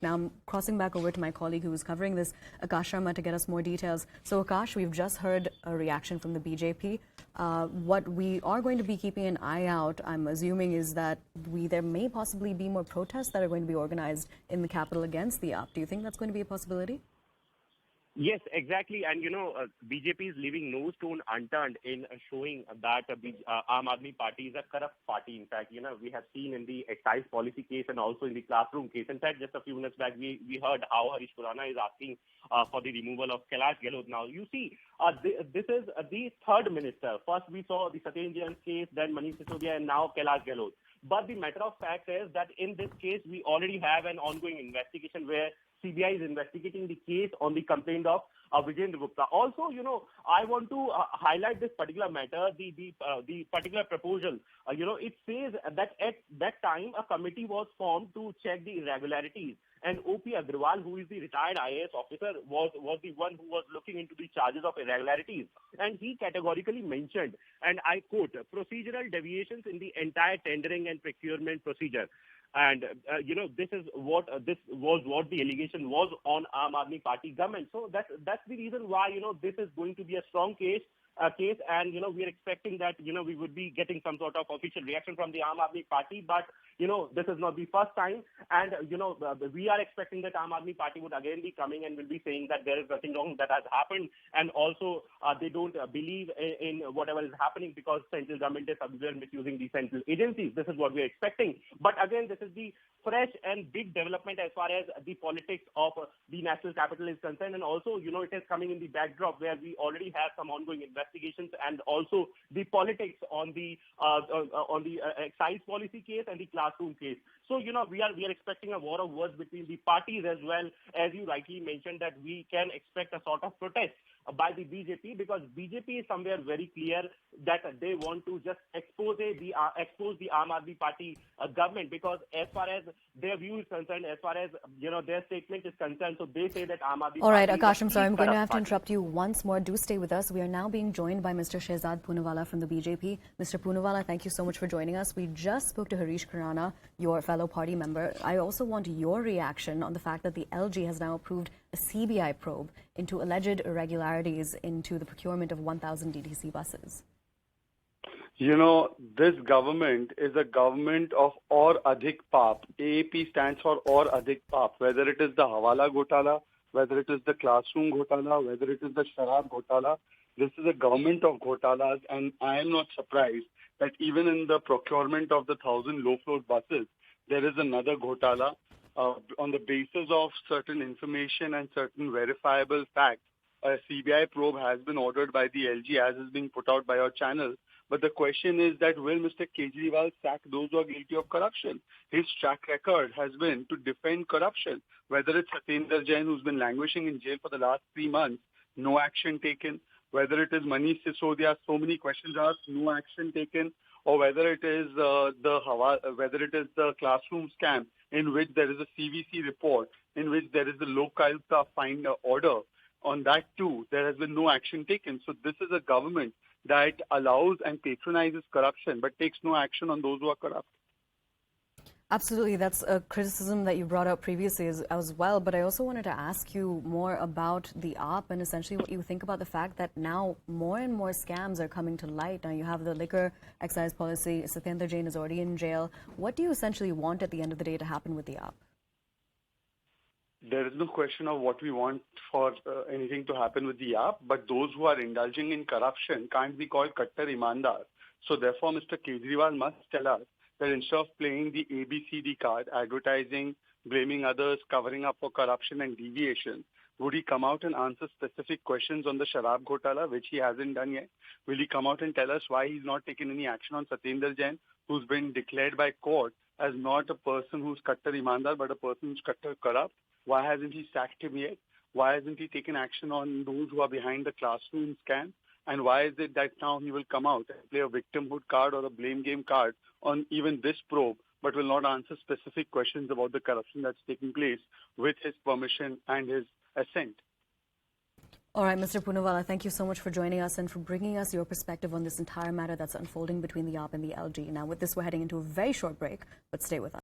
Now I'm crossing back over to my colleague who was covering this, Akash Sharma, to get us more details. So Akash, we've just heard a reaction from the BJP. What we are going to be keeping an eye out, I'm assuming, is that there may possibly be more protests that are going to be organized in the capital against the AAP. Do you think that's going to be a possibility? Yes, exactly. And, BJP is leaving no stone unturned in showing that Aam Aadmi Party is a corrupt party. In fact, we have seen in the excise policy case and also in the classroom case. In fact, just a few minutes back, we heard how Harish Khurana is asking for the removal of Kailash Gehlot. Now, you see, this is the third minister. First, we saw the Satyendra Jain's case, then Manish Sisodia, and now Kailash Gehlot. But the matter of fact is that in this case, we already have an ongoing investigation where CBI is investigating the case on the complaint of Vijayendra Gupta. Also, I want to highlight this particular matter, the particular proposal. It says that at that time, a committee was formed to check the irregularities. And O.P. Agrawal, who is the retired IAS officer, was the one who was looking into the charges of irregularities. And he categorically mentioned, and I quote, procedural deviations in the entire tendering and procurement procedure. And, this was what the allegation was on Aam Aadmi Party government. So that's the reason why, this is going to be a strong case, and, we are expecting that, we would be getting some sort of official reaction from the Aam Aadmi Party. But, this is not the first time. And, we are expecting that Aam Aadmi Party would again be coming and will be saying that there is nothing wrong that has happened. And also, they don't believe in whatever is happening because central government is somewhere misusing the central agencies. This is what we are expecting. But again, this is the fresh and big development as far as the politics of the national capital is concerned. And also, it is coming in the backdrop where we already have some ongoing investigations and also the politics on the excise policy case and the classroom case. So, we are expecting a war of words between the parties as well. As you rightly mentioned, that we can expect a sort of protest by the BJP, because BJP is somewhere very clear that they want to just expose the Aam Aadmi Party government, because as far as their view is concerned, as far as their statement is concerned, so they say that Aam Aadmi All right, Party Akash, I'm sorry, I'm going to have to party. interrupt you once more. Do stay with us. We are now being joined by Mr. Shehzad Poonawalla from the BJP. Mr. Poonawalla, thank you so much for joining us. We just spoke to Harish Khurana, your fellow party member. I also want your reaction on the fact that the LG has now approved a CBI probe into alleged irregularities into the procurement of 1,000 DTC buses. This government is a government of Aur Adhik Paap. AAP stands for Aur Adhik Paap. Whether it is the Hawala Ghotala, whether it is the classroom Ghotala, whether it is the Sharab Ghotala, this is a government of Ghotalas, and I am not surprised that even in the procurement of the 1,000 low-floor buses, there is another Ghotala. On the basis of certain information and certain verifiable facts, a CBI probe has been ordered by the LG, as is being put out by our channel. But the question is that will Mr. Kejriwal sack those who are guilty of corruption? His track record has been to defend corruption. Whether it's Satyendra Jain, who's been languishing in jail for the last 3 months, no action taken. Whether it is Manish Sisodia, so many questions asked, no action taken. Or whether it is the classroom scam, in which there is a CVC report, in which there is a local find order. On that too, there has been no action taken. So this is a government that allows and patronizes corruption, but takes no action on those who are corrupt. Absolutely. That's a criticism that you brought up previously as well. But I also wanted to ask you more about the AAP and essentially what you think about the fact that now more and more scams are coming to light. Now you have the liquor excise policy. Satyendra Jain is already in jail. What do you essentially want at the end of the day to happen with the AAP? There is no question of what we want for anything to happen with the AAP, but those who are indulging in corruption can't be called Kattar Imandar. So therefore, Mr. Kejriwal must tell us that instead of playing the ABCD card, advertising, blaming others, covering up for corruption and deviation, would he come out and answer specific questions on the Sharab Ghotala, which he hasn't done yet? Will he come out and tell us why he's not taken any action on Satyendra Jain, who's been declared by court as not a person who's Kattar Imandar, but a person who's Kattar corrupt? Why hasn't he sacked him yet? Why hasn't he taken action on those who are behind the classroom scam? And why is it that now he will come out and play a victimhood card or a blame game card on even this probe, but will not answer specific questions about the corruption that's taking place with his permission and his assent? All right, Mr. Poonawalla, thank you so much for joining us and for bringing us your perspective on this entire matter that's unfolding between the AAP and the LG. Now, with this, we're heading into a very short break, but stay with us.